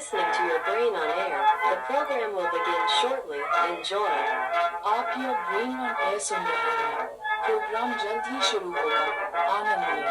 listening to Your Brain on Air. The program will begin shortly. Enjoy. आप your brain on air सुन रहे हैं। Programme जल्द ही शुरू होगा। आनंद लें।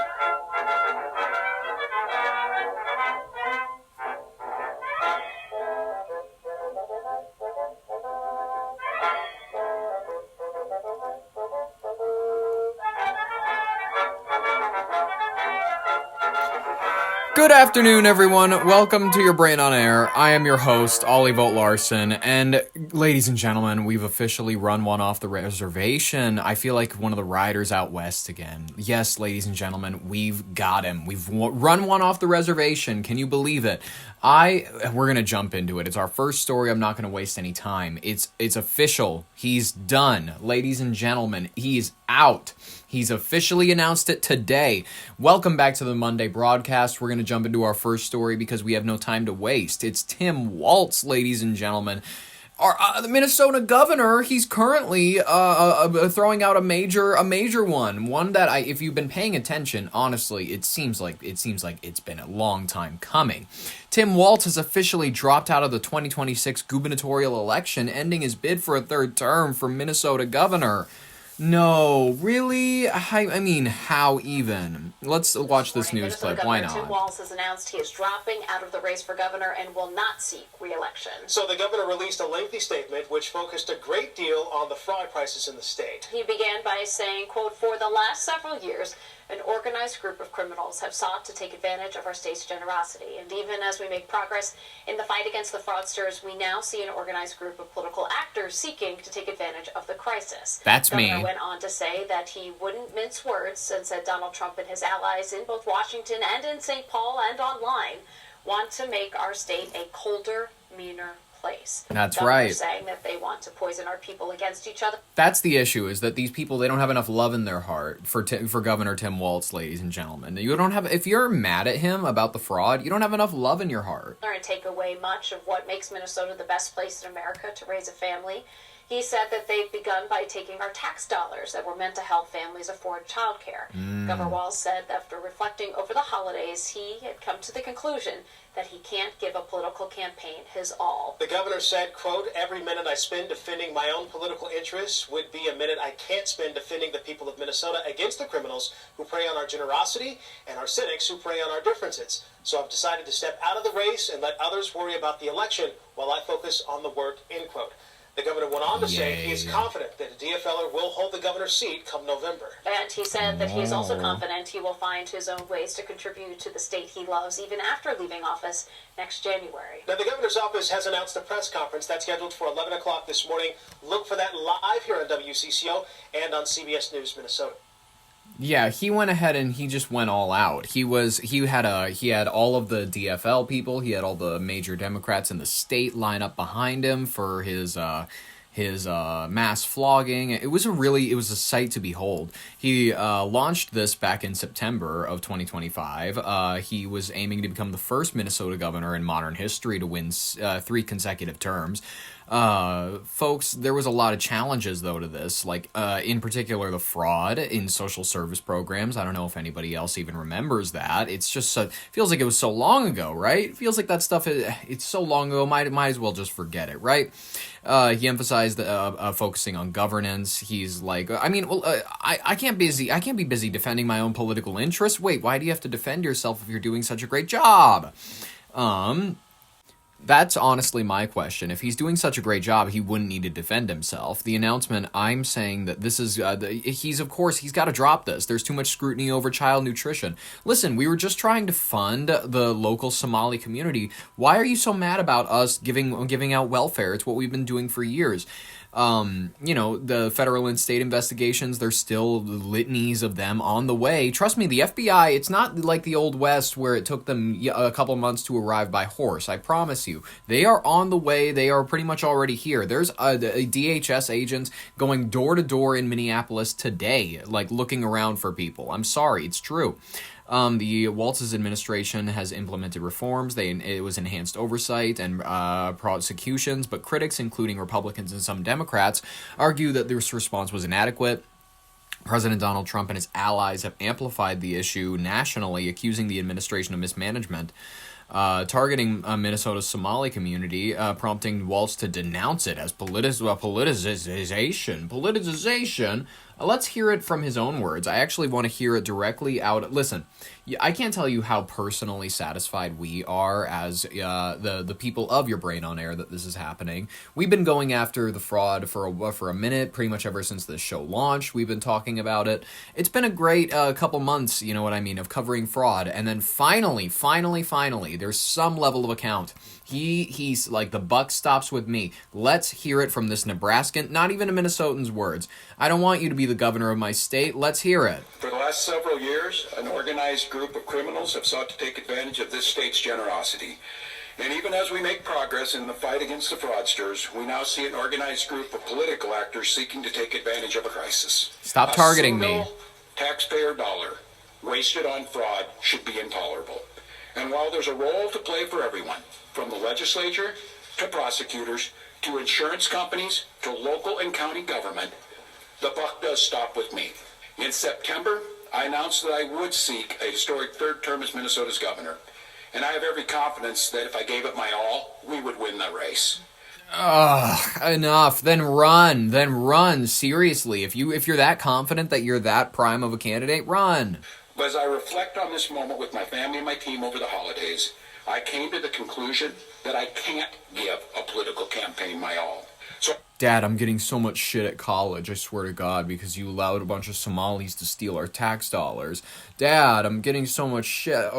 Good afternoon, everyone. Welcome to Your Brain on Air. I am your host, Ollie Vogt Larson, and ladies and gentlemen, we've officially run one off the reservation. I feel like one of the riders out west again. Yes, ladies and gentlemen, we've got him. We've run one off the reservation. Can you believe it? We're gonna jump into it. It's our first story. I'm not gonna waste any time. It's official. He's done, ladies and gentlemen. He's out. He's officially announced it today. Welcome back to the Monday broadcast. We're going to jump into our first story because we have no time to waste. It's Tim Walz, ladies and gentlemen. The Minnesota governor, he's currently throwing out a major one that if you've been paying attention, honestly, it seems like it's been a long time coming. Tim Walz has officially dropped out of the 2026 gubernatorial election, ending his bid for a third term for Minnesota governor. No, really? I mean, how even? Let's watch this news clip. Why not? Tim Walz has announced he is dropping out of the race for governor and will not seek re-election. So the governor released a lengthy statement which focused a great deal on the fraud prices in the state. He began by saying, quote, "For the last several years, an organized group of criminals have sought to take advantage of our state's generosity. And even as we make progress in the fight against the fraudsters, we now see an organized group of political actors seeking to take advantage of the crisis." That's me. The governor me. went on to say that he wouldn't mince words and said Donald Trump and his allies in both Washington and in St. Paul and online want to make our state a colder, meaner place. That's right. Saying that they want to poison our people against each other. That's the issue, is that these people, they don't have enough love in their heart for Governor Tim Walz, ladies and gentlemen. If you're mad at him about the fraud, you don't have enough love in your heart. And take away much of what makes Minnesota the best place in America to raise a family. He said that they've begun by taking our tax dollars that were meant to help families afford childcare. Governor Walz said that after reflecting over the holidays, he had come to the conclusion that he can't give a political campaign his all. The governor said, quote, "Every minute I spend defending my own political interests would be a minute I can't spend defending the people of Minnesota against the criminals who prey on our generosity and our cynics who prey on our differences. So I've decided to step out of the race and let others worry about the election while I focus on the work," end quote. The governor went on to say he is confident that a DFLer will hold the governor's seat come November. And he said that he is also confident he will find his own ways to contribute to the state he loves even after leaving office next January. Now, the governor's office has announced a press conference that's scheduled for 11 o'clock this morning. Look for that live here on WCCO and on CBS News Minnesota. Yeah, he went ahead and he just went all out. He had all of the DFL people, he had all the major Democrats in the state line up behind him for his mass flogging. It was a sight to behold. He launched this back in September of 2025. He was aiming to become the first Minnesota governor in modern history to win 3 consecutive terms. Folks, there was a lot of challenges, though, to this, like, in particular, the fraud in social service programs. I don't know if anybody else even remembers that. It's just feels like it was so long ago, right? It feels like that stuff, it's so long ago, might as well just forget it, right? He emphasized focusing on governance. He's like, I can't be busy defending my own political interests. Wait, why do you have to defend yourself if you're doing such a great job? That's honestly my question. If he's doing such a great job, he wouldn't need to defend himself. The announcement, I'm saying that this is, he's got to drop this. There's too much scrutiny over child nutrition. Listen, we were just trying to fund the local Somali community. Why are you so mad about us giving out welfare? It's what we've been doing for years. The federal and state investigations, there's still litanies of them on the way. Trust me, the FBI, it's not like the Old West where it took them a couple months to arrive by horse. I promise you. They are on the way. They are pretty much already here. There's a DHS agents going door to door in Minneapolis today, like looking around for people. I'm sorry, it's true. The Walz's administration has implemented reforms. It was enhanced oversight and prosecutions, but critics, including Republicans and some Democrats, argue that this response was inadequate. President Donald Trump and his allies have amplified the issue nationally, accusing the administration of mismanagement. targeting Minnesota's Somali community, prompting Walz to denounce it as politicization. Let's hear it from his own words. I actually want to hear it directly out. Listen, I can't tell you how personally satisfied we are as the people of Your Brain on Air that this is happening. We've been going after the fraud for a minute, pretty much ever since this show launched. We've been talking about it. It's been a great couple months, you know what I mean, of covering fraud. And then finally, there's some level of account. He's like, the buck stops with me. Let's hear it from this Nebraskan, not even a Minnesotan's words. I don't want you to be the governor of my state. Let's hear it. For the last several years, an organized group of criminals have sought to take advantage of this state's generosity. And even as we make progress in the fight against the fraudsters, we now see an organized group of political actors seeking to take advantage of a crisis. Stop targeting me. Taxpayer dollar wasted on fraud should be intolerable. And while there's a role to play for everyone, from the legislature to prosecutors to insurance companies to local and county government, the buck does stop with me. In September, I announced that I would seek a historic third term as Minnesota's governor. And I have every confidence that if I gave it my all, we would win the race. Enough. Then run. Seriously. If you're that confident that you're that prime of a candidate, run. But as I reflect on this moment with my family and my team over the holidays, I came to the conclusion that I can't give a political campaign my all. So, Dad, I'm getting so much shit at college, I swear to God, because you allowed a bunch of Somalis to steal our tax dollars. Dad, I'm getting so much shit.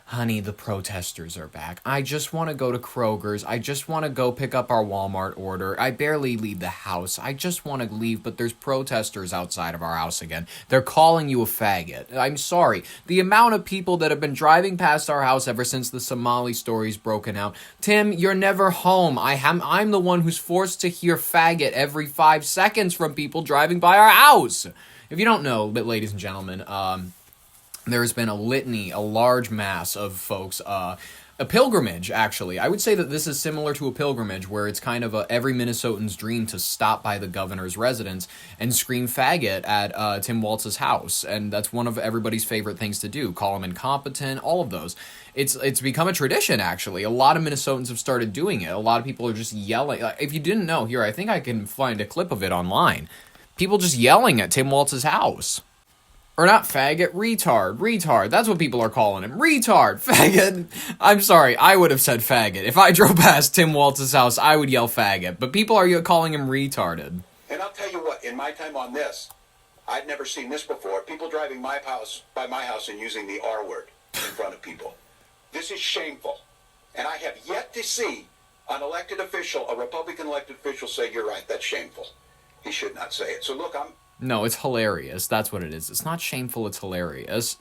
Honey, the protesters are back. I just want to go to Kroger's. I just want to go pick up our Walmart order. I barely leave the house. I just want to leave, but there's protesters outside of our house again. They're calling you a faggot. I'm sorry. The amount of people that have been driving past our house ever since the Somali story's broken out. Tim, you're never home. I'm the one who's forced to hear faggot every 5 seconds from people driving by our house. If you don't know, but ladies and gentlemen, there's been a litany, a large mass of folks, a pilgrimage, actually. I would say that this is similar to a pilgrimage, where it's kind of every Minnesotan's dream to stop by the governor's residence and scream faggot at Tim Walz's house. And that's one of everybody's favorite things to do. Call him incompetent, all of those. It's become a tradition, actually. A lot of Minnesotans have started doing it. A lot of people are just yelling. If you didn't know, here, I think I can find a clip of it online. People just yelling at Tim Walz's house. Or not faggot, retard. That's what people are calling him. Retard, faggot. I'm sorry, I would have said faggot. If I drove past Tim Walz's house, I would yell faggot. But people are calling him retarded. and I'll tell you what, in my time on this, I'd never seen this before. People driving by my house and using the R word in front of people. This is shameful. And I have yet to see an elected official, a Republican elected official, say, you're right, that's shameful. He should not say it. So look, No, it's hilarious. That's what it is. It's not shameful, it's hilarious.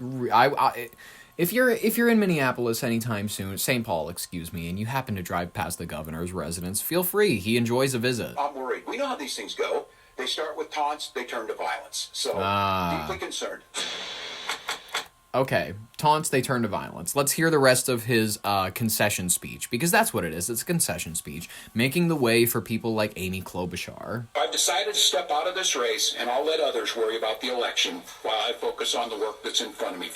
If you're in Minneapolis anytime soon, St. Paul, excuse me, and you happen to drive past the governor's residence, feel free. He enjoys a visit. I'm worried. We know how these things go. They start with taunts, they turn to violence. So, deeply concerned. Okay, taunts, they turn to violence. Let's hear the rest of his concession speech, because that's what it is. It's a concession speech, making the way for people like Amy Klobuchar. I've decided to step out of this race, and I'll let others worry about the election while I focus on the work that's in front of me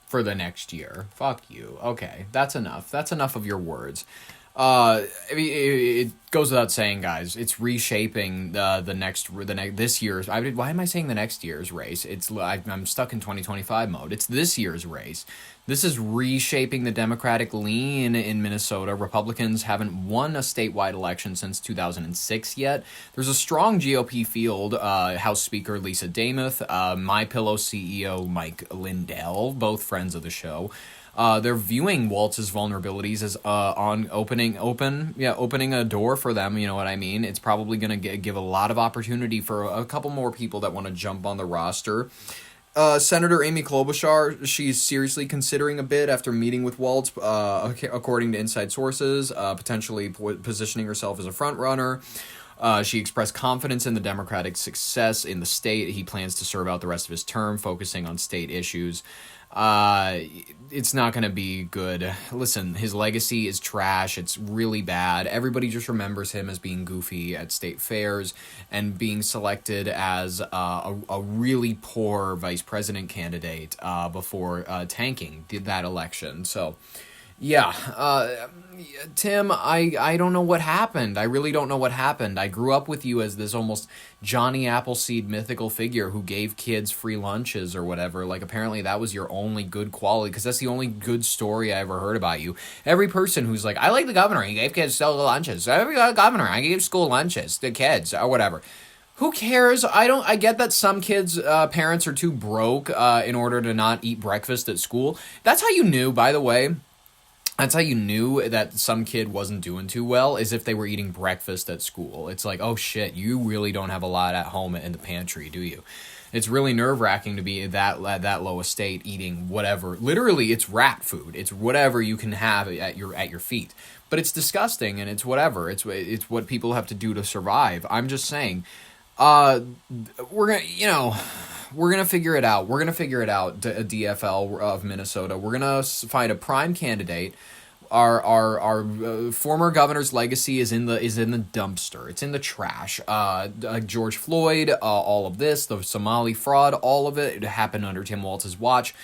for the next year. Fuck you. Okay, that's enough. That's enough of your words. It goes without saying, guys, it's reshaping this year's. Why am I saying the next year's race? I'm stuck in 2025 mode. It's this year's race. This is reshaping the Democratic lean in Minnesota. Republicans haven't won a statewide election since 2006 yet. There's a strong GOP field. House Speaker Lisa Damuth, MyPillow CEO Mike Lindell, both friends of the show. They're viewing Walz's vulnerabilities as opening a door for them. You know what I mean? It's probably going to give a lot of opportunity for a couple more people that want to jump on the roster. Senator Amy Klobuchar, she's seriously considering a bid after meeting with Walz, according to inside sources, potentially positioning herself as a front runner. She expressed confidence in the Democratic success in the state. He plans to serve out the rest of his term, focusing on state issues. It's not going to be good. Listen, his legacy is trash. It's really bad. Everybody just remembers him as being goofy at state fairs and being selected as a really poor vice president candidate before tanking that election. So, yeah, Tim, I don't know what happened. I really don't know what happened. I grew up with you as this almost Johnny Appleseed mythical figure who gave kids free lunches or whatever. Like, apparently that was your only good quality, because that's the only good story I ever heard about you. Every person who's like, I like the governor, he gave kids still lunches. Every governor, I gave school lunches to kids, or whatever. Who cares? I get that some kids' parents are too broke in order to not eat breakfast at school. That's how you knew, by the way. That's how you knew that some kid wasn't doing too well, is if they were eating breakfast at school. It's like, oh shit, you really don't have a lot at home in the pantry, do you? It's really nerve-wracking to be that low a state eating whatever. Literally, it's rat food. It's whatever you can have at your feet. But it's disgusting, and it's whatever. It's what people have to do to survive. I'm just saying, we're gonna figure it out. We're gonna figure it out. A DFL of Minnesota. We're gonna find a prime candidate. Our former governor's legacy is in the dumpster. It's in the trash. George Floyd, all of this, the Somali fraud, all of it happened under Tim Walz's watch.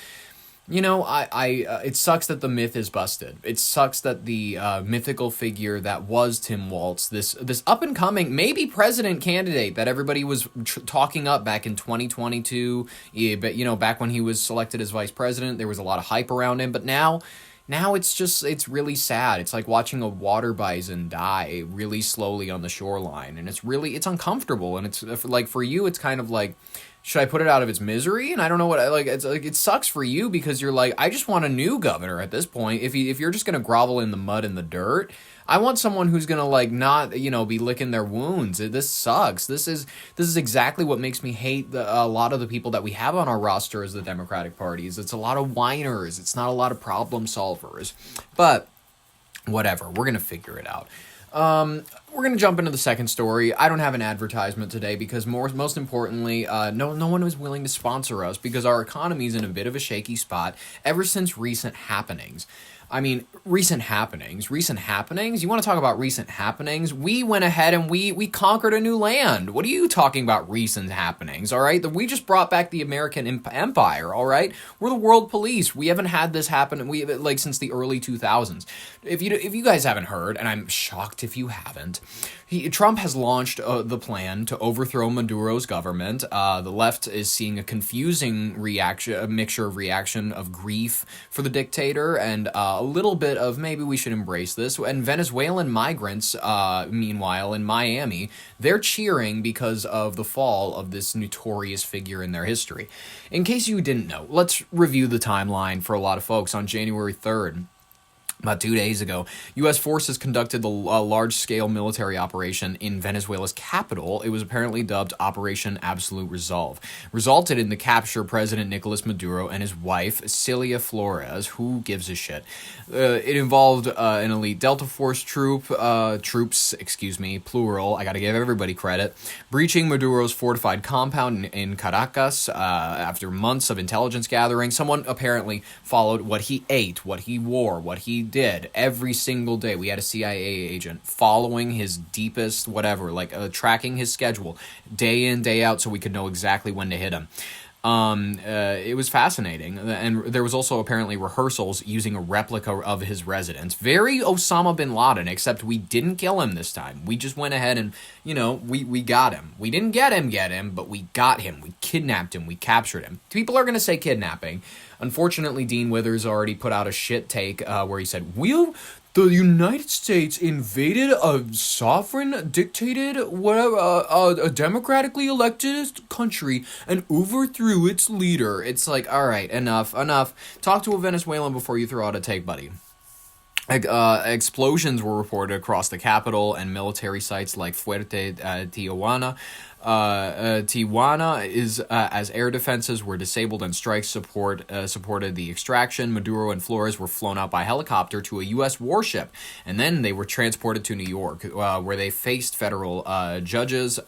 You know, it sucks that the myth is busted. It sucks that the mythical figure that was Tim Walz, this up-and-coming, maybe president candidate that everybody was talking up back in 2022, but, you know, back when he was selected as vice president, there was a lot of hype around him, but now it's really sad. It's like watching a water bison die really slowly on the shoreline, and it's uncomfortable, and it's like, for you, it's kind of like, should I put it out of its misery? And I don't know what, it's like, it sucks for you because you're like, I just want a new governor at this point. If you're just going to grovel in the mud and the dirt, I want someone who's going to, like, not, you know, be licking their wounds. This sucks. This is exactly what makes me hate a lot of the people that we have on our roster as the Democratic parties. It's a lot of whiners. It's not a lot of problem solvers. But whatever, we're going to figure it out. We're going to jump into the second story. I don't have an advertisement today because most importantly, no one was willing to sponsor us because our economy is in a bit of a shaky spot ever since recent happenings. I mean, recent happenings. You want to talk about recent happenings? We went ahead and we conquered a new land. What are you talking about recent happenings, all right? We just brought back the American Empire, all right? We're the world police. We haven't had this happen since the early 2000s. If you guys haven't heard, and I'm shocked if you haven't, Trump has launched the plan to overthrow Maduro's government. The left is seeing a confusing mixture of reaction of grief for the dictator and a little bit of maybe we should embrace this. And Venezuelan migrants, meanwhile, in Miami, they're cheering because of the fall of this notorious figure in their history. In case you didn't know, let's review the timeline for a lot of folks. On January 3rd, about 2 days ago, U.S. forces conducted a large-scale military operation in Venezuela's capital. It was apparently dubbed Operation Absolute Resolve. Resulted in the capture of President Nicolas Maduro and his wife, Celia Flores. Who gives a shit? It involved an elite Delta Force troops, plural, I gotta give everybody credit, breaching Maduro's fortified compound in Caracas. After months of intelligence gathering, someone apparently followed what he ate, what he wore, what he did every single day. We had a CIA agent following his deepest whatever, tracking his schedule day in, day out so we could know exactly when to hit him. It was fascinating. And there was also apparently rehearsals using a replica of his residence. Very Osama bin Laden, except we didn't kill him this time. We just went ahead and, we got him. We didn't get him, but we got him. We kidnapped him. We captured him. People are going to say kidnapping. Unfortunately, Dean Withers already put out a shit take where he said, the United States invaded a sovereign, dictated, a democratically elected country and overthrew its leader. It's like, all right, enough. Talk to a Venezuelan before you throw out a take, buddy. Explosions were reported across the capital and military sites like Fuerte Tijuana. Tijuana is as air defenses were disabled and strikes supported the extraction. Maduro and Flores were flown out by helicopter to a U.S. warship, and then they were transported to New York, where they faced federal judges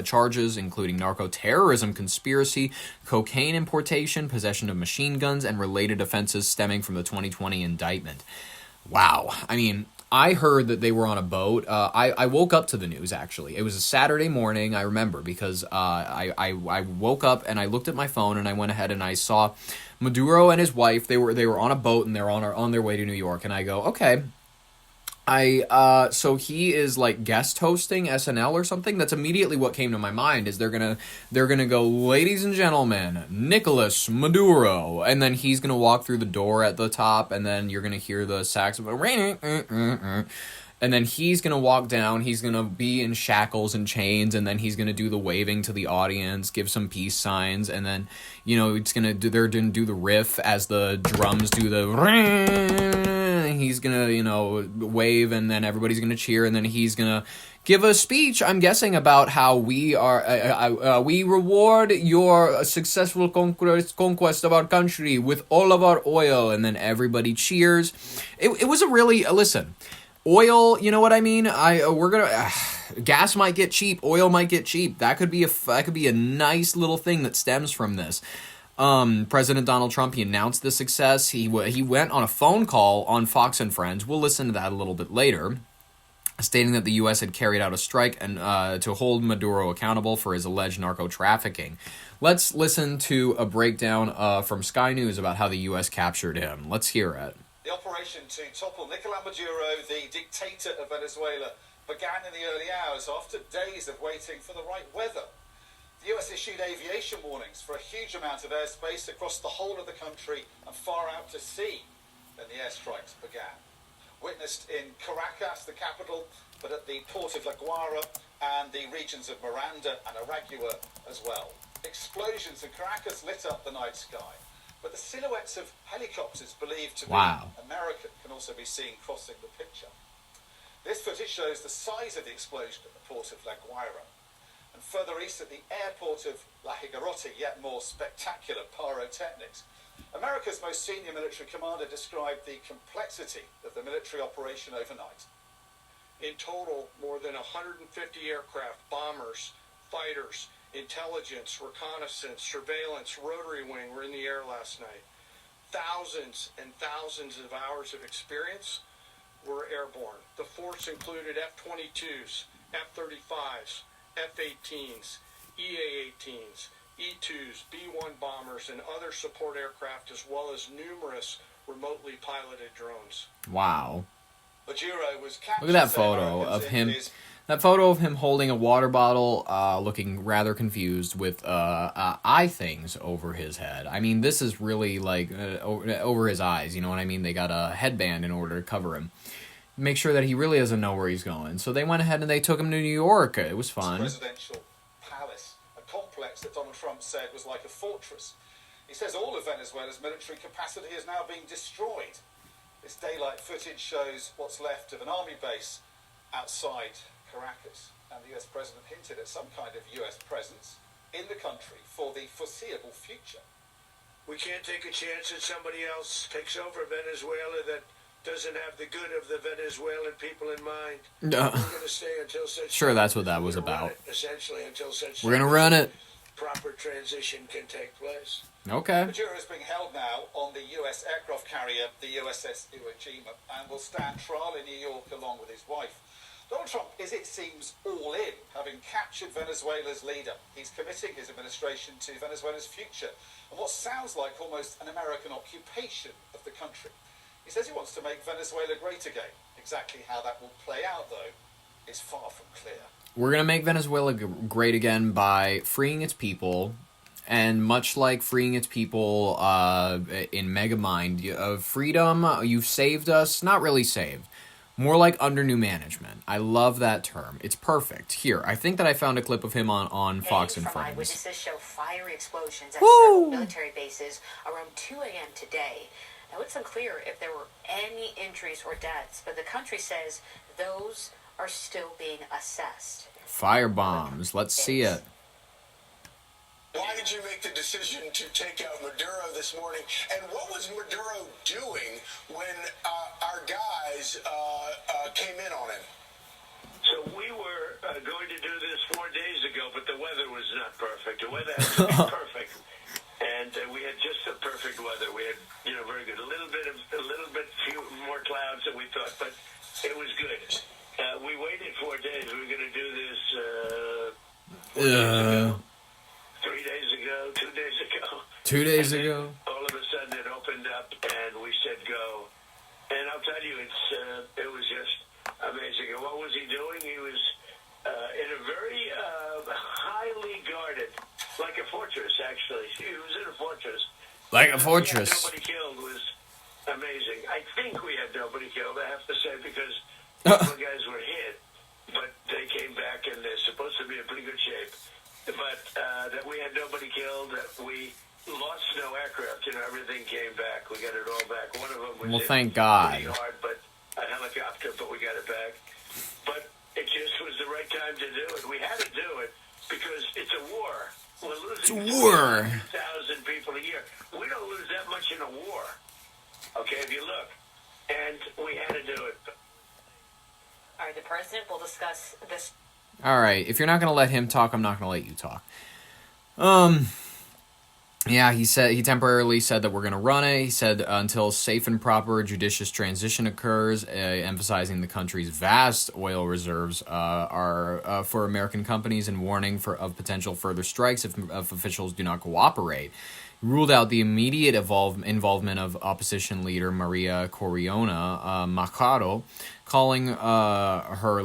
charges including narco-terrorism, conspiracy, cocaine importation, possession of machine guns, and related offenses stemming from the 2020 indictment. Wow. I mean, I heard that they were on a boat. I woke up to the news, actually. It was a Saturday morning, I remember, because I woke up and I looked at my phone and I went ahead and I saw Maduro and his wife. They were on a boat and they're on their way to New York. And I go, okay. So he is like guest hosting SNL or something. That's immediately what came to my mind. Is they're gonna go, ladies and gentlemen, Nicolas Maduro, and then he's gonna walk through the door at the top, and then you're gonna hear the saxophone, and then he's gonna walk down. He's gonna be in shackles and chains, and then he's gonna do the waving to the audience, give some peace signs, and then they're gonna do the riff as the drums do the. He's gonna, wave, and then everybody's gonna cheer, and then he's gonna give a speech, I'm guessing, about how we reward your successful conquest of our country with all of our oil, and then everybody cheers. It was a really, listen, oil, you know what I mean? Gas might get cheap, oil might get cheap. That could be a nice little thing that stems from this. President Donald Trump, he announced the success. He went on a phone call on Fox and Friends. We'll listen to that a little bit later, stating that the U.S. had carried out a strike and to hold Maduro accountable for his alleged narco-trafficking. Let's listen to a breakdown from Sky News about how the U.S. captured him. Let's hear it. The operation to topple Nicolás Maduro, the dictator of Venezuela, began in the early hours after days of waiting for the right weather. The US issued aviation warnings for a huge amount of airspace across the whole of the country and far out to sea. Then the airstrikes began. Witnessed in Caracas, the capital, but at the port of La Guaira and the regions of Miranda and Aragua as well. Explosions in Caracas lit up the night sky, but the silhouettes of helicopters believed to be American can also be seen crossing the picture. This footage shows the size of the explosion at the port of La Guaira. And further east at the airport of La Higuerote, yet more spectacular pyrotechnics. America's most senior military commander described the complexity of the military operation overnight. In total, more than 150 aircraft, bombers, fighters, intelligence, reconnaissance, surveillance, rotary wing were in the air last night. Thousands and thousands of hours of experience were airborne. The force included F-22s, F-35s, F-18s, EA-18s, E-2s, B-1 bombers, and other support aircraft, as well as numerous remotely piloted drones. Wow. Maduro was captured. Look at that photo of him. That photo of him holding a water bottle, looking rather confused with eye things over his head. I mean, this is really like over his eyes, you know what I mean? They got a headband in order to cover him. Make sure that he really doesn't know where he's going. So they went ahead and they took him to New York. It was fun. Presidential palace, a complex that Donald Trump said was like a fortress. He says all of Venezuela's military capacity is now being destroyed. This daylight footage shows what's left of an army base outside Caracas. And the US president hinted at some kind of US presence in the country for the foreseeable future. We can't take a chance that somebody else takes over Venezuela that doesn't have the good of the Venezuelan people in mind. We're going to stay until such sure, that's what that was about. Essentially, until such we're going to run it. Proper transition can take place. Okay. Maduro is being held now on the US aircraft carrier, the USS Iwo Jima, and will stand trial in New York along with his wife. Donald Trump is, it seems, all in, having captured Venezuela's leader. He's committing his administration to Venezuela's future and what sounds like almost an American occupation of the country. He says he wants to make Venezuela great again. Exactly how that will play out, though, is far from clear. We're going to make Venezuela great again by freeing its people, and much like freeing its people in Megamind, freedom, you've saved us, not really saved. More like under new management. I love that term. It's perfect. Here, I think that I found a clip of him on Fox and Friends. Eyewitnesses show fiery explosions at several military bases around 2 a.m. today. Now, it's unclear if there were any injuries or deaths, but the country says those are still being assessed. Firebombs. Let's see it. Why did you make the decision to take out Maduro this morning? And what was Maduro doing when our guys came in on him? So we were going to do this 4 days ago, but the weather was not perfect. The weather had to be perfect, and we had just the perfect weather. We had, very good. A little bit few more clouds than we thought, but it was good. We waited 4 days. We were going to do this 3 days ago, 2 days ago. 2 days ago. All of a sudden, it opened up, and we said go. And I'll tell you, it was just amazing. And what was he doing? He was in a very highly guarded, like a fortress, actually. He was in a fortress. Like a fortress. Nobody killed was amazing. I think we had nobody killed, I have to say, because a couple of guys were hit, but they came back, and they're supposed to be in pretty good shape. But that we had nobody killed, that we lost no aircraft. Everything came back. We got it all back. One of them was thank God. pretty hard, but a helicopter, but we got it back. But it just was the right time to do it. We had to do it because it's a war. We're losing 1,000 people a year. We don't lose that much in a war. Okay, if you look. And we had to do it. All right, the president will discuss this. All right, if you're not going to let him talk, I'm not going to let you talk. Yeah, he temporarily said that we're going to run it. He said until safe and proper judicious transition occurs, emphasizing the country's vast oil reserves are for American companies and warning of potential further strikes if officials do not cooperate. He ruled out the immediate involvement of opposition leader Maria Corina Machado, calling her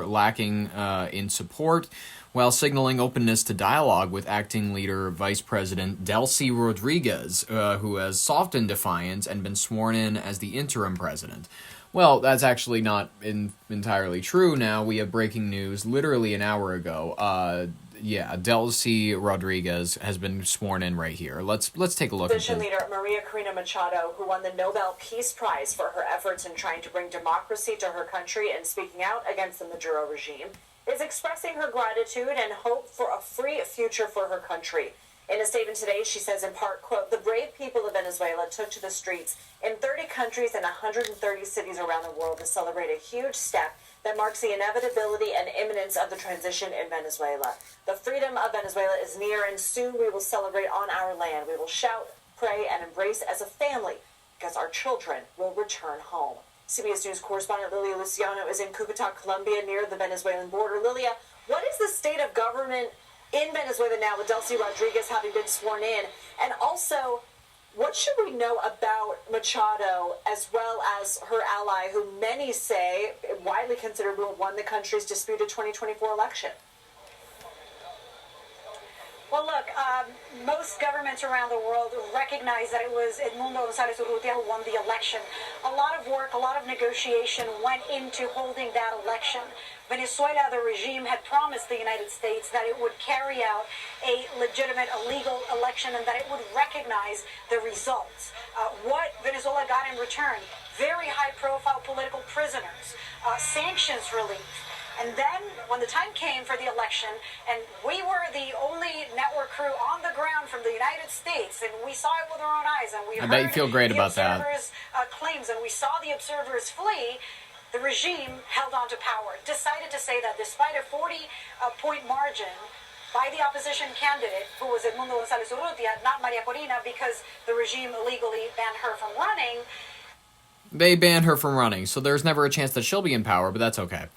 lacking in support, while signaling openness to dialogue with acting leader Vice President Delcy Rodriguez, who has softened defiance and been sworn in as the interim president. Well, that's actually not entirely true now. We have breaking news literally an hour ago. Delcy Rodriguez has been sworn in right here. Let's take a look at this. Opposition leader Maria Corina Machado, who won the Nobel Peace Prize for her efforts in trying to bring democracy to her country and speaking out against the Maduro regime, is expressing her gratitude and hope for a free future for her country. In a statement today, she says in part, quote, "The brave people of Venezuela took to the streets in 30 countries and 130 cities around the world to celebrate a huge step that marks the inevitability and imminence of the transition in Venezuela. The freedom of Venezuela is near, and soon we will celebrate on our land. We will shout, pray, and embrace as a family because our children will return home." CBS News correspondent Lilia Luciano is in Cucuta, Colombia, near the Venezuelan border. Lilia, what is the state of government in Venezuela now with Delcy Rodriguez having been sworn in? And also, what should we know about Machado as well as her ally, who many say, widely considered, will have won the country's disputed 2024 election? Well, look, most governments around the world recognize that it was Edmundo González Urrutia who won the election. A lot of work, a lot of negotiation went into holding that election. Venezuela, the regime, had promised the United States that it would carry out a legitimate, a legal election and that it would recognize the results. What Venezuela got in return, very high-profile political prisoners, sanctions relief. And then, when the time came for the election, and we were the only network crew on the ground from the United States, and we saw it with our own eyes, and we I bet you feel great about that. Claims, and we saw the observers flee, the regime held on to power, decided to say that despite a 40-point margin by the opposition candidate, who was Edmundo González Urrutia, not Maria Corina, because the regime illegally banned her from running. They banned her from running, so there's never a chance that she'll be in power, but that's okay.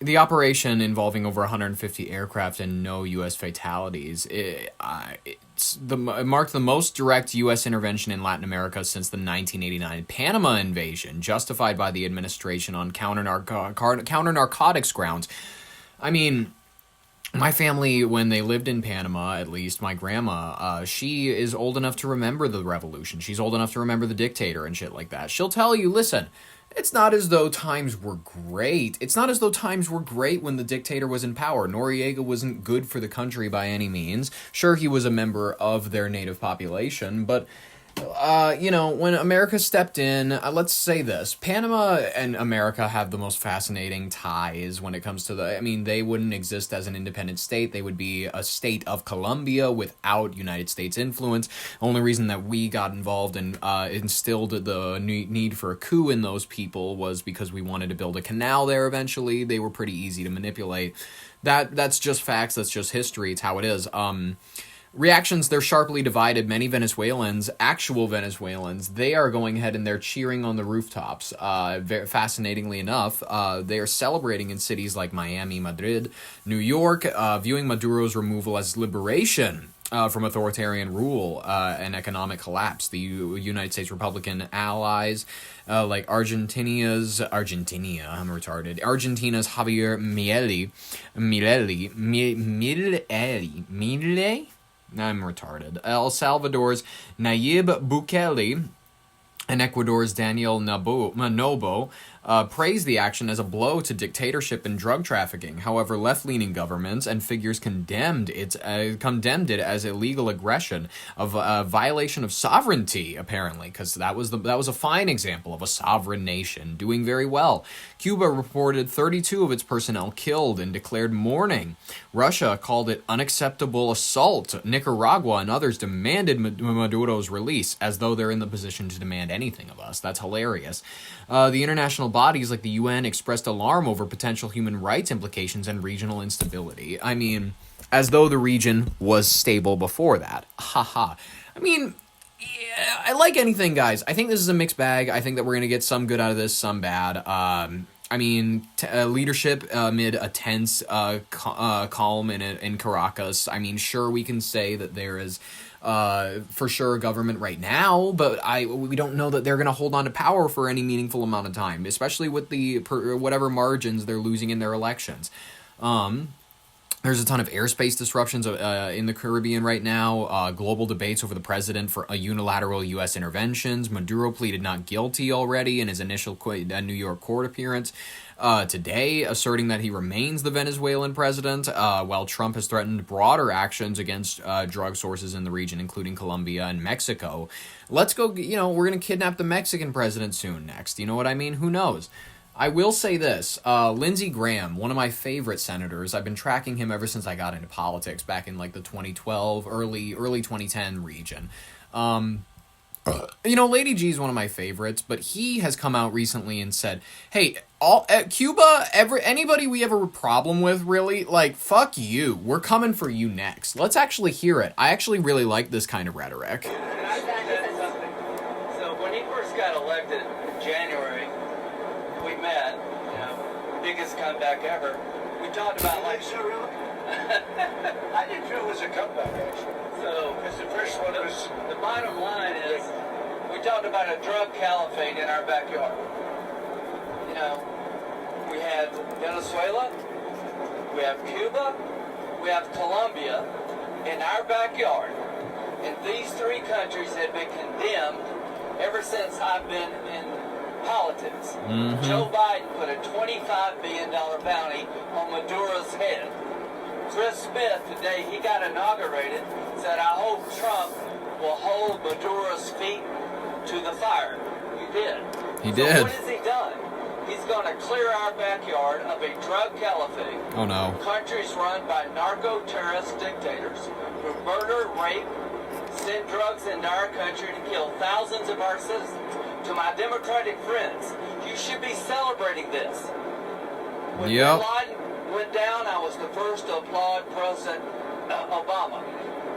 The operation involving over 150 aircraft and no U.S. fatalities, it marked the most direct U.S. intervention in Latin America since the 1989 Panama invasion, justified by the administration on counter-narcotics grounds. I mean, my family, when they lived in Panama, at least my grandma, she is old enough to remember the revolution. She's old enough to remember the dictator and shit like that. She'll tell you, listen, it's not as though times were great. It's not as though times were great when the dictator was in power. Noriega wasn't good for the country by any means. Sure, he was a member of their native population, but when America stepped in, let's say this, Panama and America have the most fascinating ties when it comes to they wouldn't exist as an independent state. They would be a state of Colombia without United States influence. The only reason that we got involved and instilled the need for a coup in those people was because we wanted to build a canal there eventually. They were pretty easy to manipulate. That's just facts. That's just history. It's how it is. Reactions, they're sharply divided. Many Venezuelans, actual Venezuelans, they are going ahead and they're cheering on the rooftops. Fascinatingly enough, they are celebrating in cities like Miami, Madrid, New York, viewing Maduro's removal as liberation from authoritarian rule and economic collapse. The United States Republican allies, like Argentina's Javier Milei. I'm retarded. El Salvador's Nayib Bukele and Ecuador's Daniel Noboa praised the action as a blow to dictatorship and drug trafficking. However, left-leaning governments and figures condemned it as illegal aggression, a violation of sovereignty, apparently, because that was a fine example of a sovereign nation doing very well. Cuba reported 32 of its personnel killed and declared mourning. Russia called it unacceptable assault. Nicaragua and others demanded Maduro's release, as though they're in the position to demand anything of us. That's hilarious. The international bodies like the UN expressed alarm over potential human rights implications and regional instability. As though the region was stable before that. Haha. Yeah, I like anything, guys. I think this is a mixed bag. I think that we're going to get some good out of this, some bad. Leadership amid a tense calm in Caracas. Sure, we can say that there is for sure a government right now, but we don't know that they're going to hold on to power for any meaningful amount of time, especially with the whatever margins they're losing in their elections. There's a ton of airspace disruptions in the Caribbean right now, global debates over the president for unilateral U.S. interventions. Maduro pleaded not guilty already in his initial New York court appearance today, asserting that he remains the Venezuelan president, while Trump has threatened broader actions against drug sources in the region, including Colombia and Mexico. Let's go, we're going to kidnap the Mexican president soon next. You know what I mean? Who knows? I will say this, Lindsey Graham, one of my favorite senators, I've been tracking him ever since I got into politics back in the 2012, early 2010 region. Lady G is one of my favorites, but he has come out recently and said, hey, Cuba, anybody we have a problem with, really, fuck you, we're coming for you next. Let's actually hear it. I actually really like this kind of rhetoric. So when he first got elected in January, we met, biggest comeback ever. We talked about I didn't feel it was a comeback, actually. So, because the first one was, the bottom line is, we talked about a drug caliphate in our backyard. We had Venezuela, we have Cuba, we have Colombia in our backyard. And these three countries have been condemned ever since I've been in politics. Mm-hmm. Joe Biden put a $25 billion bounty on Maduro's head. Chris Smith, today he got inaugurated, said, I hope Trump will hold Maduro's feet to the fire. He did. He did. What has he done? He's going to clear our backyard of a drug caliphate. Oh, no. Countries run by narco-terrorist dictators who murder, rape, send drugs into our country to kill thousands of our citizens. To my Democratic friends, you should be celebrating this. When Bin Laden went down, I was the first to applaud President Obama.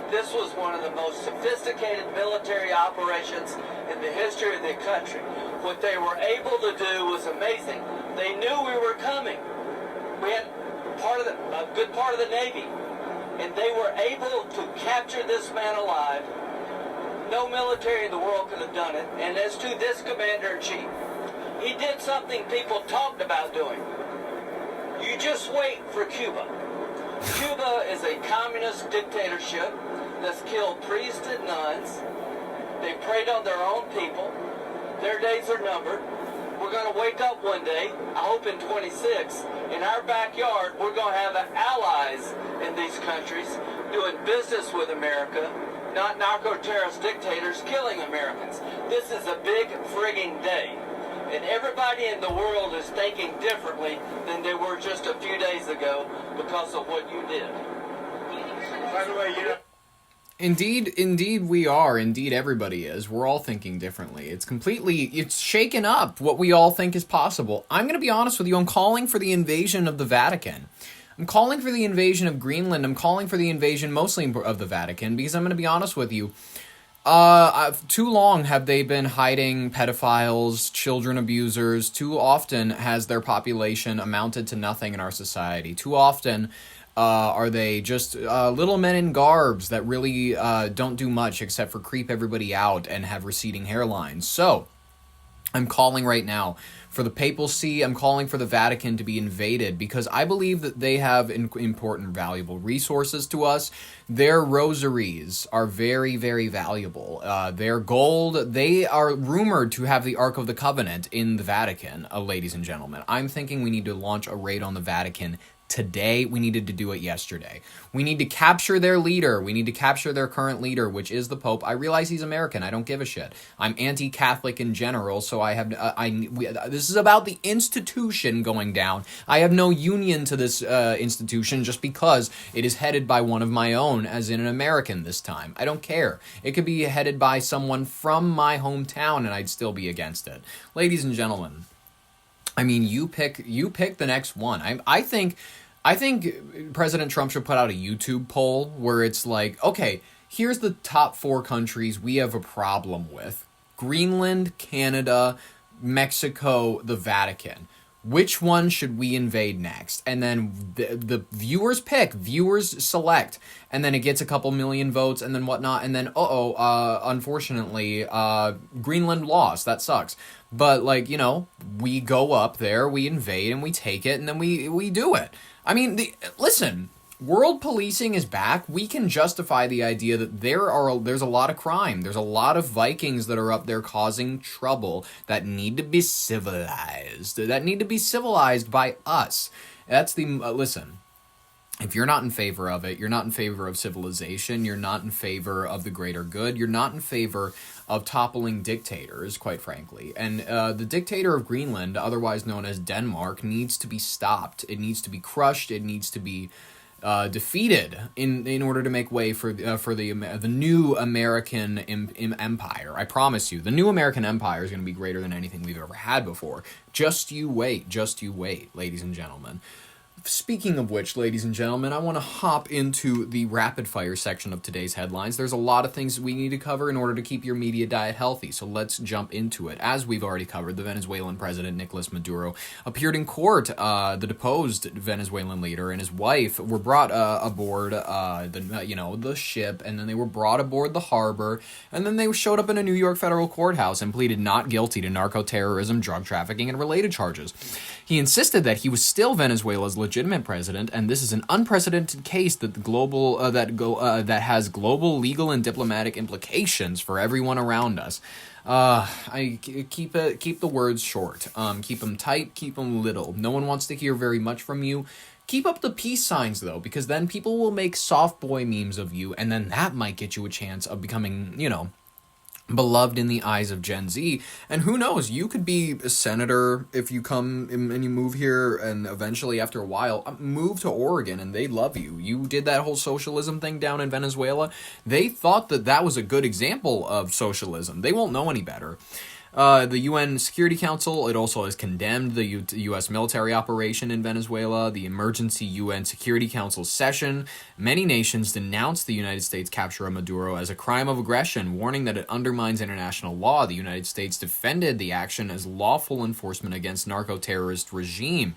This was one of the most sophisticated military operations in the history of the country. What they were able to do was amazing. They knew we were coming. We had a good part of the Navy, and they were able to capture this man alive. No military in the world could have done it. And as to this commander-in-chief, he did something people talked about doing. You just wait for Cuba. Cuba is a communist dictatorship that's killed priests and nuns. They preyed on their own people. Their days are numbered. We're going to wake up one day, I hope in 26, in our backyard, we're going to have allies in these countries doing business with America, not narco-terrorist dictators killing Americans. This is a big frigging day. And everybody in the world is thinking differently than they were just a few days ago because of what you did. By the way, Indeed we are. Indeed everybody is. We're all thinking differently. It's shaken up what we all think is possible. I'm going to be honest with you. I'm calling for the invasion of the Vatican. I'm calling for the invasion of Greenland. I'm calling for the invasion mostly of the Vatican because I'm going to be honest with you. Too long have they been hiding pedophiles, children abusers. Too often has their population amounted to nothing in our society. Too often are they just little men in garbs that really don't do much except for creep everybody out and have receding hairlines. So, I'm calling right now for the Papal See. I'm calling for the Vatican to be invaded because I believe that they have important, valuable resources to us. Their rosaries are very, very valuable. Their gold, they are rumored to have the Ark of the Covenant in the Vatican, ladies and gentlemen. I'm thinking we need to launch a raid on the Vatican today. We needed to do it yesterday. We need to capture their leader. We need to capture their current leader, which is the Pope. I realize he's American. I don't give a shit. I'm anti-Catholic in general, so I have this is about the institution going down. I have no union to this institution just because it is headed by one of my own, as in an American this time. I don't care. It could be headed by someone from my hometown, and I'd still be against it. Ladies and gentlemen, I mean, you pick the next one. I think President Trump should put out a YouTube poll where it's like, okay, here's the top 4 countries we have a problem with. Greenland, Canada, Mexico, the Vatican. Which one should we invade next? And then the viewers pick, viewers select, and then it gets a couple million votes and then whatnot, and then, unfortunately, Greenland lost. That sucks. But, like, you know, we go up there, we invade, and we take it, and then we do it. I mean, listen, world policing is back. We can justify the idea that there's a lot of crime. There's a lot of Vikings that are up there causing trouble that need to be civilized. That need to be civilized by us. That's listen. If you're not in favor of it, you're not in favor of civilization, you're not in favor of the greater good, you're not in favor of toppling dictators, quite frankly. And the dictator of Greenland, otherwise known as Denmark, needs to be stopped. It needs to be crushed. It needs to be defeated in order to make way for the new American empire. I promise you, the new American empire is going to be greater than anything we've ever had before. Just you wait, ladies and gentlemen. Speaking of which, ladies and gentlemen, I want to hop into the rapid-fire section of today's headlines. There's a lot of things we need to cover in order to keep your media diet healthy, so let's jump into it. As we've already covered, the Venezuelan president, Nicolas Maduro, appeared in court. The deposed Venezuelan leader and his wife were brought aboard the ship, and then they were brought aboard the harbor, and then they showed up in a New York federal courthouse and pleaded not guilty to narco-terrorism, drug trafficking, and related charges. He insisted that he was still Venezuela's legitimate president, and this is an unprecedented case that that has global legal and diplomatic implications for everyone around us. I keep the words short. Keep them tight. Keep them little. No one wants to hear very much from you. Keep up the peace signs, though, because then people will make soft boy memes of you, and then that might get you a chance of becoming, beloved in the eyes of Gen Z. And who knows, you could be a senator if you come and you move here, and eventually after a while move to Oregon and they love you. You did that whole socialism thing down in Venezuela. They thought that was a good example of socialism. They won't know any better. The UN Security Council, it also has condemned the U.S. military operation in Venezuela, the emergency UN Security Council session. Many nations denounced the United States' capture of Maduro as a crime of aggression, warning that it undermines international law. The United States defended the action as lawful enforcement against narco-terrorist regime.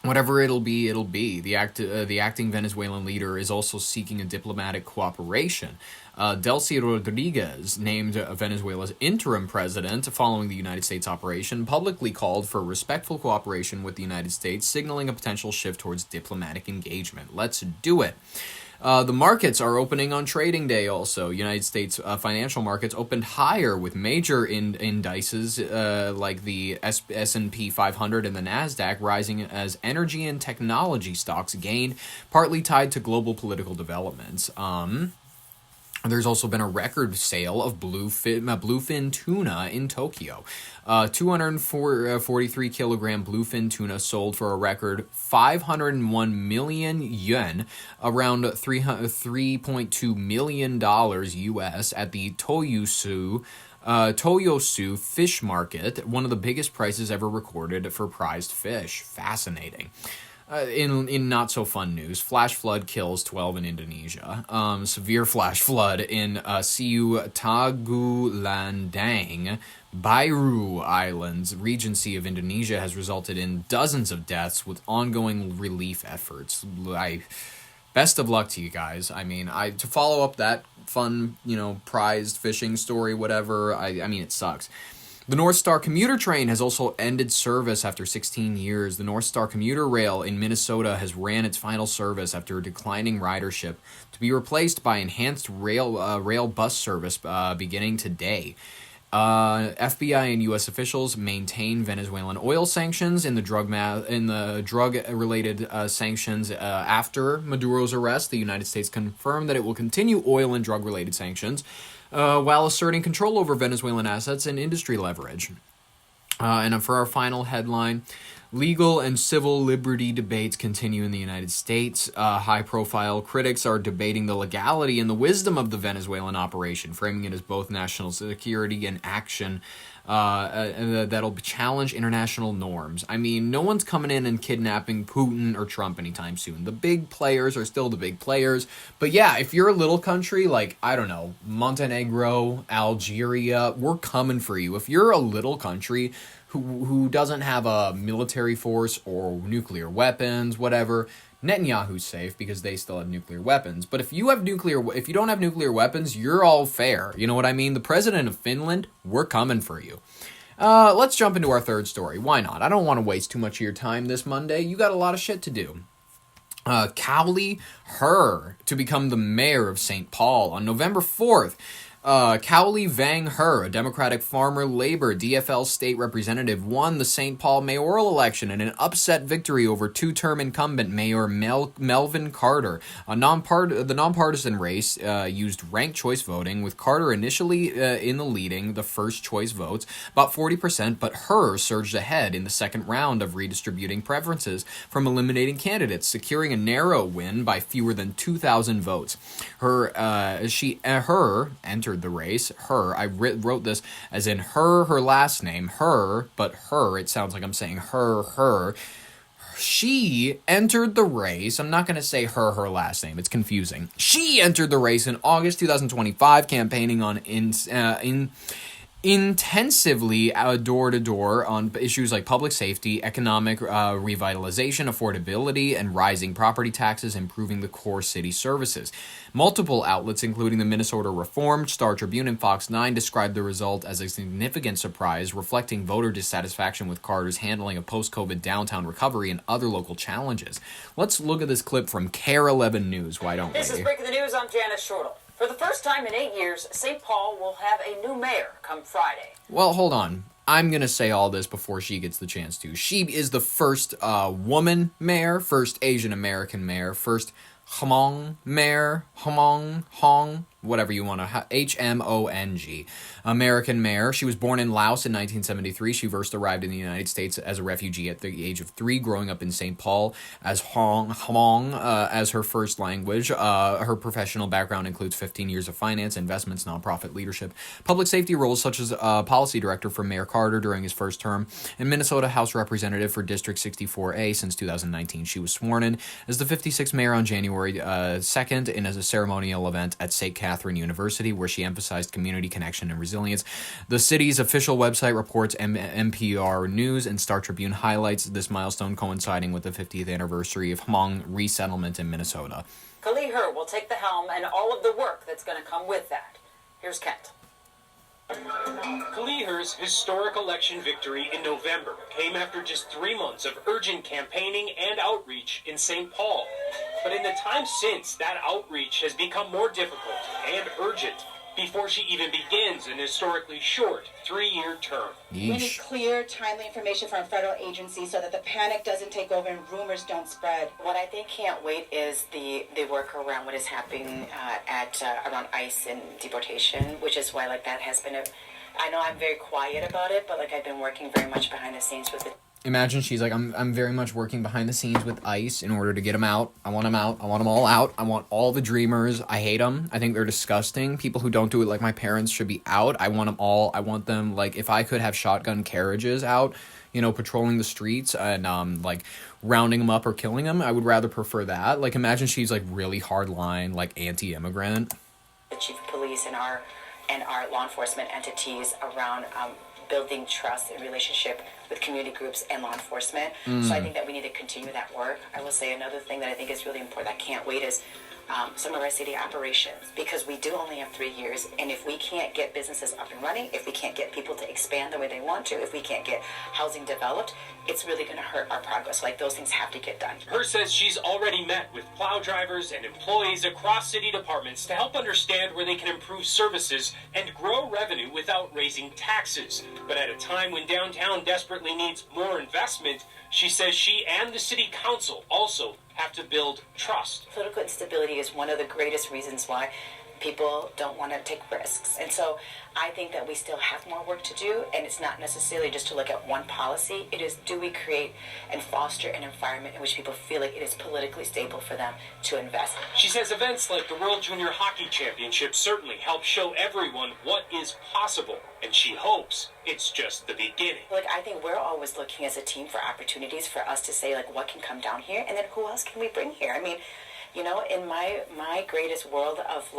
Whatever it'll be, it'll be. The acting Venezuelan leader is also seeking a diplomatic cooperation. Delcy Rodriguez, named Venezuela's interim president following the United States operation, publicly called for respectful cooperation with the United States, signaling a potential shift towards diplomatic engagement. Let's do it. The markets are opening on trading day also. United States financial markets opened higher with major indices like the S&P 500 and the NASDAQ rising as energy and technology stocks gained, partly tied to global political developments. There's also been a record sale of bluefin tuna in Tokyo. 243 kilogram bluefin tuna sold for a record 501 million yen, around $3.2 million US at the Toyosu fish market, one of the biggest prices ever recorded for prized fish. Fascinating. In not so fun news, flash flood kills 12 in Indonesia. Severe flash flood in Siu Tagulandang, Bairu Islands, Regency of Indonesia, has resulted in dozens of deaths with ongoing relief efforts. Best of luck to you guys. I mean, to follow up that fun, prized fishing story, whatever, I mean, it sucks. The North Star commuter train has also ended service after 16 years. The North Star commuter rail in Minnesota has ran its final service after declining ridership to be replaced by enhanced rail bus service beginning today. FBI and U.S. officials maintain Venezuelan oil sanctions in the drug-related sanctions after Maduro's arrest. The United States confirmed that it will continue oil and drug-related sanctions while asserting control over Venezuelan assets and industry leverage. And for our final headline, legal and civil liberty debates continue in the United States. High-profile critics are debating the legality and the wisdom of the Venezuelan operation, framing it as both national security and action that'll challenge international norms. I mean, no one's coming in and kidnapping Putin or Trump anytime soon. The big players are still the big players. But yeah, if you're a little country like, I don't know, Montenegro, Algeria, we're coming for you. If you're a little country who doesn't have a military force or nuclear weapons, whatever, Netanyahu's safe because they still have nuclear weapons. But if you don't have nuclear weapons, you're all fair. You know what I mean? The president of Finland, we're coming for you. Let's jump into our third story. Why not? I don't want to waste too much of your time this Monday. You got a lot of shit to do. Cowley Her to become the mayor of St. Paul on November 4th. Cowley Vang Her, a Democratic Farmer Labor DFL state representative, won the St. Paul mayoral election in an upset victory over two-term incumbent Mayor Melvin Carter. The nonpartisan race used ranked choice voting, with Carter initially in the leading the first choice votes, about 40%, but Her surged ahead in the second round of redistributing preferences from eliminating candidates, securing a narrow win by fewer than 2,000 votes. Her entered the race. Her, I wrote this as in her last name, Her, but Her, it sounds like I'm saying her. She entered the race. I'm not going to say her last name. It's confusing. She entered the race in August 2025, campaigning on intensively door-to-door on issues like public safety, economic revitalization, affordability, and rising property taxes, improving the core city services. Multiple outlets, including the Minnesota Reform, Star Tribune, and Fox 9, described the result as a significant surprise, reflecting voter dissatisfaction with Carter's handling of post-COVID downtown recovery and other local challenges. Let's look at this clip from KARE 11 News, why don't we? This is Breaking the News. I'm Janice Shortle. For the first time in 8 years, St. Paul will have a new mayor come Friday. Well, hold on. I'm going to say all this before she gets the chance to. She is the first woman mayor, first Asian American mayor, first Hmong mayor, Hmong, whatever you want to, Hmong, American mayor. She was born in Laos in 1973. She first arrived in the United States as a refugee at the age of 3, growing up in St. Paul as Hmong as her first language. Her professional background includes 15 years of finance, investments, nonprofit leadership, public safety roles such as policy director for Mayor Carter during his first term, and Minnesota House Representative for District 64A since 2019. She was sworn in as the 56th mayor on January 2nd in a ceremonial event at St. Catherine University, where she emphasized community connection and resilience. The city's official website reports NPR News and Star Tribune highlights this milestone coinciding with the 50th anniversary of Hmong resettlement in Minnesota. Cowley Her will take the helm and all of the work that's going to come with that. Here's Kent. Cowley Her's historic election victory in November came after just 3 months of urgent campaigning and outreach in St. Paul. But in the time since, that outreach has become more difficult and urgent before she even begins an historically short 3-year term. We need clear, timely information from federal agencies so that the panic doesn't take over and rumors don't spread. What I think can't wait is the work around what is happening around ICE and deportation, which is why that has been I know I'm very quiet about it, but I've been working very much behind the scenes with it. Imagine she's like, I'm very much working behind the scenes with ICE in order to get them out. I want them out. I want them all out. I want all the dreamers. I hate them. I think they're disgusting. People who don't do it like my parents should be out. I want them all. I want them, if I could have shotgun carriages out, patrolling the streets and, rounding them up or killing them, I would rather prefer that. Imagine she's, really hardline, anti-immigrant. The chief of police and our law enforcement entities around building trust and relationship with community groups and law enforcement. So I think that we need to continue that work. I will say another thing that I think is really important, I can't wait, is some of our city operations, because we do only have 3 years, and if we can't get businesses up and running, if we can't get people to expand the way they want to, if we can't get housing developed, it's really going to hurt our progress. Those things have to get done. Her says she's already met with plow drivers and employees across city departments to help understand where they can improve services and grow revenue without raising taxes. But at a time when downtown desperately needs more investment, she says she and the city council also have to build trust. Political instability is one of the greatest reasons why people don't want to take risks. And so I think that we still have more work to do, and it's not necessarily just to look at one policy. It is, do we create and foster an environment in which people feel like it is politically stable for them to invest? She says events like the World Junior Hockey Championship certainly help show everyone what is possible, and she hopes it's just the beginning. I think we're always looking as a team for opportunities for us to say, what can come down here, and then who else can we bring here? I mean, in my greatest world of,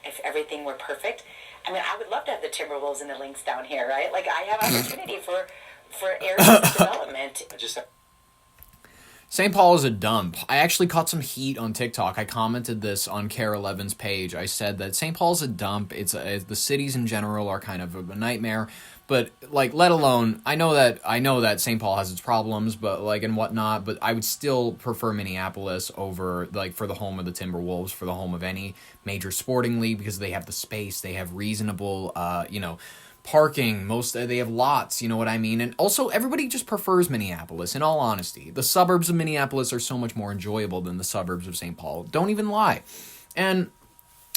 if everything were perfect, I mean, I would love to have the Timberwolves and the Lynx down here, right? I have opportunity for areas of development. St. Paul is a dump. I actually caught some heat on TikTok. I commented this on Care 11's page. I said that St. Paul's a dump. The cities in general are kind of a nightmare. But, let alone, I know that St. Paul has its problems, but, and whatnot, but I would still prefer Minneapolis over, for the home of the Timberwolves, for the home of any major sporting league, because they have the space, they have reasonable, parking, they have lots, you know what I mean? And also, everybody just prefers Minneapolis, in all honesty. The suburbs of Minneapolis are so much more enjoyable than the suburbs of St. Paul. Don't even lie. And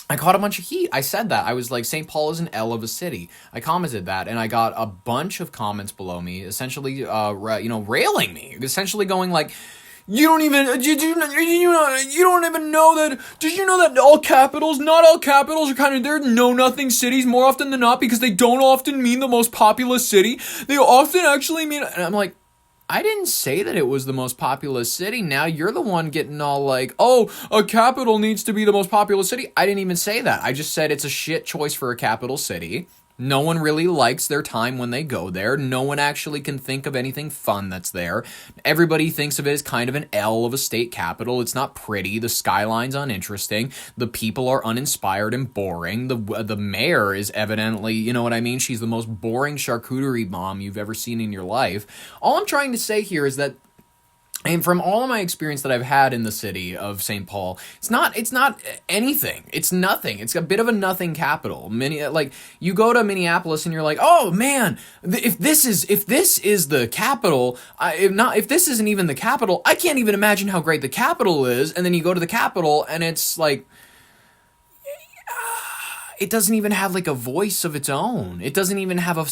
I caught a bunch of heat. I said that. I was like, St. Paul is an L of a city. I commented that, and I got a bunch of comments below me, essentially, railing me. Essentially going you don't even know that, did you know that not all capitals are kind of, they're know-nothing cities more often than not, because they don't often mean the most populous city. They often actually mean, and I'm like, I didn't say that it was the most populous city. Now you're the one getting all a capital needs to be the most populous city. I didn't even say that. I just said it's a shit choice for a capital city. No one really likes their time when they go there. No one actually can think of anything fun that's there. Everybody thinks of it as kind of an L of a state capital. It's not pretty. The skyline's uninteresting. The people are uninspired and boring. The mayor is evidently, you know what I mean? She's the most boring charcuterie bomb you've ever seen in your life. All I'm trying to say here is that, and from all of my experience that I've had in the city of St. Paul, it's not anything. It's nothing. It's a bit of a nothing capital. You go to Minneapolis and you're like, oh man, if this is the capital, if this isn't even the capital, I can't even imagine how great the capital is. And then you go to the capital and it's it doesn't even have a voice of its own. It doesn't even have a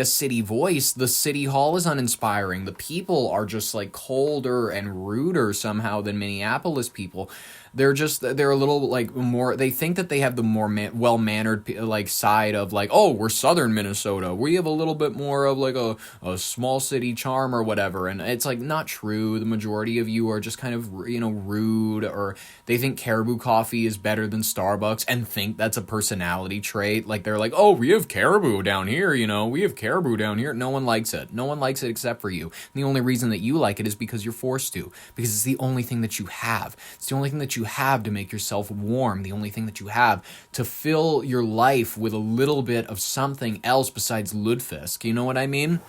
city voice. The city hall is uninspiring. The people are just colder and ruder somehow than Minneapolis people. They're a little more, they think that they have the more well-mannered side of we're southern Minnesota. We have a little bit more of a small city charm or whatever. And it's not true. The majority of you are just kind of, rude, or they think Caribou coffee is better than Starbucks and think that's a personality trait. They're oh, we have Caribou down here, we have Caribou down here. No one likes it. No one likes it except for you. And the only reason that you like it is because you're forced to, because it's the only thing that you have. It's the only thing that you have to make yourself warm, the only thing that you have to fill your life with a little bit of something else besides Ludfisk. You know what I mean?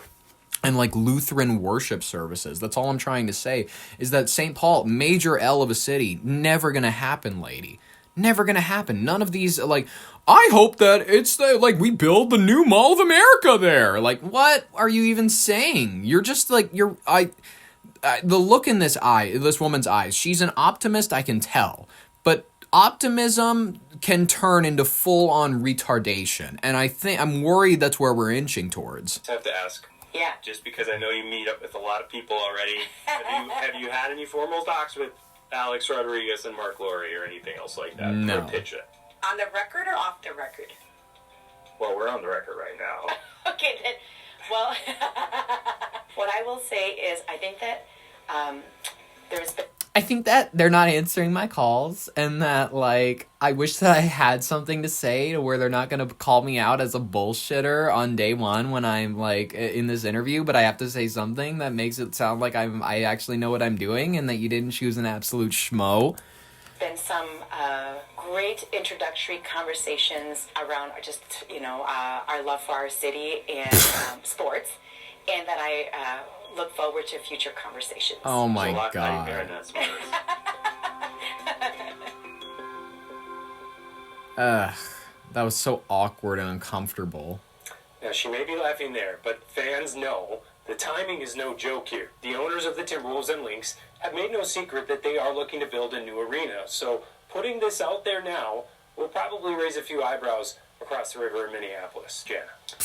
and like Lutheran worship services. That's all I'm trying to say, is that St. Paul, major L of a city, never gonna happen, lady. Never gonna happen. None of these, like, I hope that it's like we build the new Mall of America there. Like, what are you even saying? You're just like, the look in this woman's eyes, she's an optimist, I can tell. But optimism can turn into full-on retardation. And I'm worried that's where we're inching towards. I have to ask. Yeah. Just because I know you meet up with a lot of people already, have you had any formal talks with Alex Rodriguez and Mark Laurie or anything else like that? No. Or pitch it? On the record or off the record? Well, we're on the record right now. Okay, then. Well, what I will say is I think that I think that they're not answering my calls, and that, like, I wish that I had something to say to where they're not going to call me out as a bullshitter on day one when I'm, like, in this interview, but I have to say something that makes it sound like I actually know what I'm doing and that you didn't choose an absolute schmo. Been some great introductory conversations around just, our love for our city and sports, and that I look forward to future conversations. Oh my God. That was so awkward and uncomfortable. Now, she may be laughing there, but fans know the timing is no joke here. The owners of the Timberwolves and Lynx have made no secret that they are looking to build a new arena. So putting this out there now will probably raise a few eyebrows across the river in Minneapolis. Jana.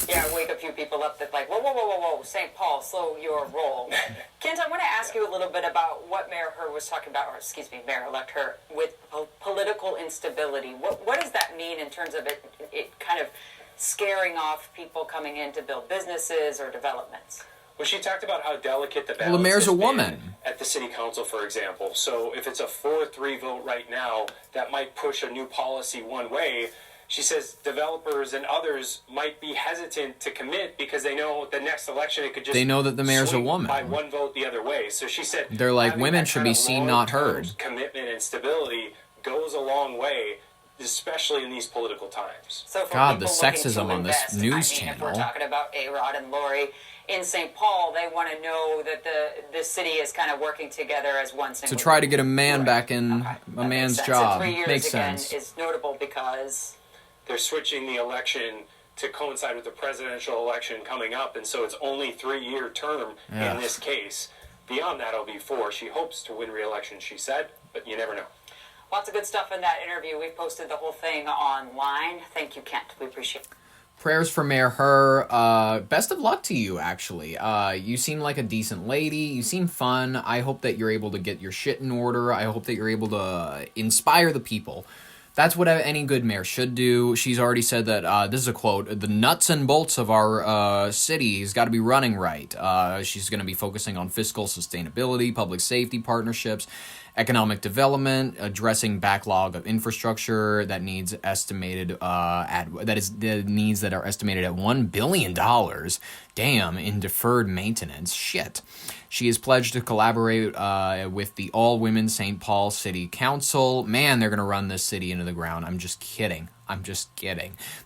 Yeah, wake a few people up that like, whoa, St. Paul, slow your roll. Kent, I want to ask you a little bit about what Mayor Herr was talking about, or excuse me, Mayor-elect Herr, with political instability. What does that mean in terms of it kind of scaring off people coming in to build businesses or developments? Well, she talked about how delicate the balance Well, the mayor's has a been woman. at the city council, for example. So if it's a 4-3 vote right now, that might push a new policy one way. She says developers and others might be hesitant to commit because they know the next election it could just They know that the mayor's a swing woman. by one vote the other way. So she said They're like, having women that should kind be of seen, not long-term heard. Commitment and stability goes a long way, especially in these political times. So for God, the people looking sexism to on this invest, news If channel. we're talking about A-Rod and Lori in St. Paul, they want to know that the city is kind of working together as one single To try to get a man back in a man's sense. job. And 3 years Makes again sense. is notable because They're switching the election to coincide with the presidential election coming up, and so it's only 3-year term Yeah. in this case. Beyond that, it'll be 4. She hopes to win re-election, she said, but you never know. lots of good stuff in that interview. We've posted the whole thing online. Thank you, Kent. We appreciate it. Prayers for Mayor Herr. Best of luck to you, actually. You seem like a decent lady. You seem fun. I hope that you're able to get your shit in order. I hope that you're able to inspire the people. That's what any good mayor should do. She's already said that, this is a quote, the nuts and bolts of our city has got to be running right. She's going to be focusing on fiscal sustainability, public safety partnerships, economic development, addressing backlog of infrastructure that needs estimated the needs that are estimated at $1 billion. Damn, in deferred maintenance. Shit. She has pledged to collaborate with the all-women St. Paul City Council. Man, they're going to run this city into the ground. I'm just kidding.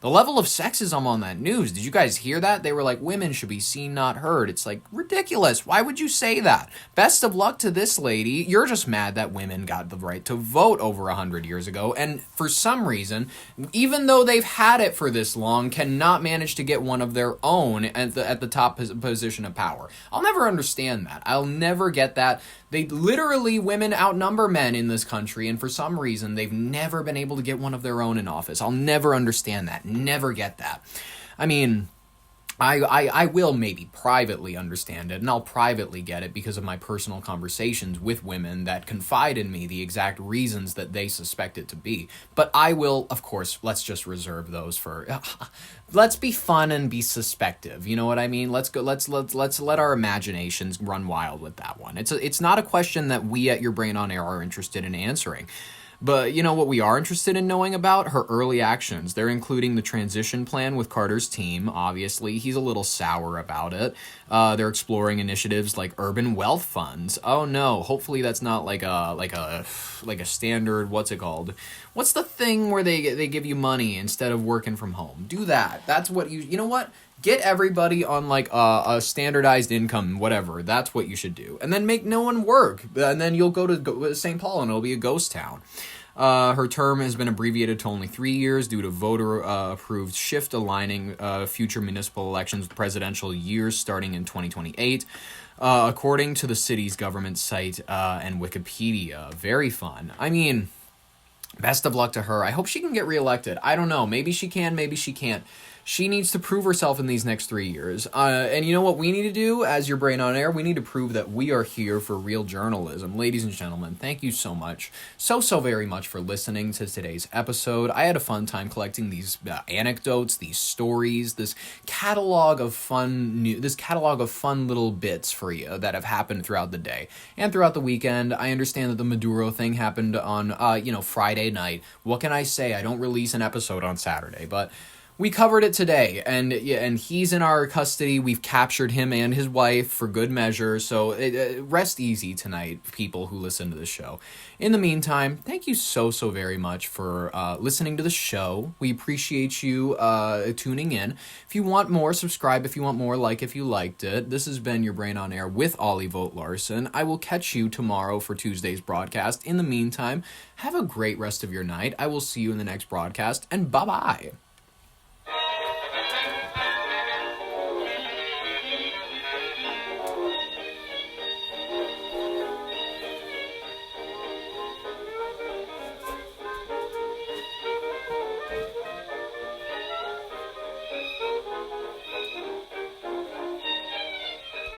The level of sexism on that news, did you guys hear that? They were like, women should be seen, not heard. It's like, ridiculous. Why would you say that? Best of luck to this lady. You're just mad that women got the right to vote over 100 years ago, and for some reason, even though they've had it for this long, cannot manage to get one of their own at the top position of power. I'll never understand that. I'll never get that. Women outnumber men in this country, and for some reason, they've never been able to get one of their own in office. I'll never understand that. Never get that. I mean, I will maybe privately understand it, and I'll privately get it because of my personal conversations with women that confide in me the exact reasons that they suspect it to be. But I will, of course, let's just reserve those for... let's be fun and be suspective. You know what I mean? Let's let our imaginations run wild with that one. It's not a question that we at Your Brain on Air are interested in answering. But you know what we are interested in knowing about? Her early actions. They're including the transition plan with Carter's team, obviously. He's a little sour about it. They're exploring initiatives like urban wealth funds. Oh no, hopefully that's not like a standard, what's it called? What's the thing where they give you money instead of working from home? Do that. That's what you know what? Get everybody on like a standardized income, whatever. That's what you should do. And then make no one work. And then you'll go to St. Paul and it'll be a ghost town. Her term has been abbreviated to only 3 years due to voter-approved shift aligning future municipal elections with presidential years starting in 2028, according to the city's government site and Wikipedia. Very fun. I mean, best of luck to her. I hope she can get reelected. I don't know. Maybe she can, maybe she can't. She needs to prove herself in these next 3 years. And you know what we need to do as your Brain on Air? We need to prove that we are here for real journalism. Ladies and gentlemen, thank you so much. So very much for listening to today's episode. I had a fun time collecting these anecdotes, these stories, this catalog of fun little bits for you that have happened throughout the day and throughout the weekend. I understand that the Maduro thing happened on, Friday night. What can I say? I don't release an episode on Saturday, but we covered it today, and he's in our custody. We've captured him and his wife for good measure, so rest easy tonight, people who listen to the show. In the meantime, thank you so very much for listening to the show. We appreciate you tuning in. If you want more, subscribe. If you want more, like if you liked it. This has been your Brain on Air with Ollie Vogt Larson. I will catch you tomorrow for Tuesday's broadcast. In the meantime, have a great rest of your night. I will see you in the next broadcast, and bye-bye.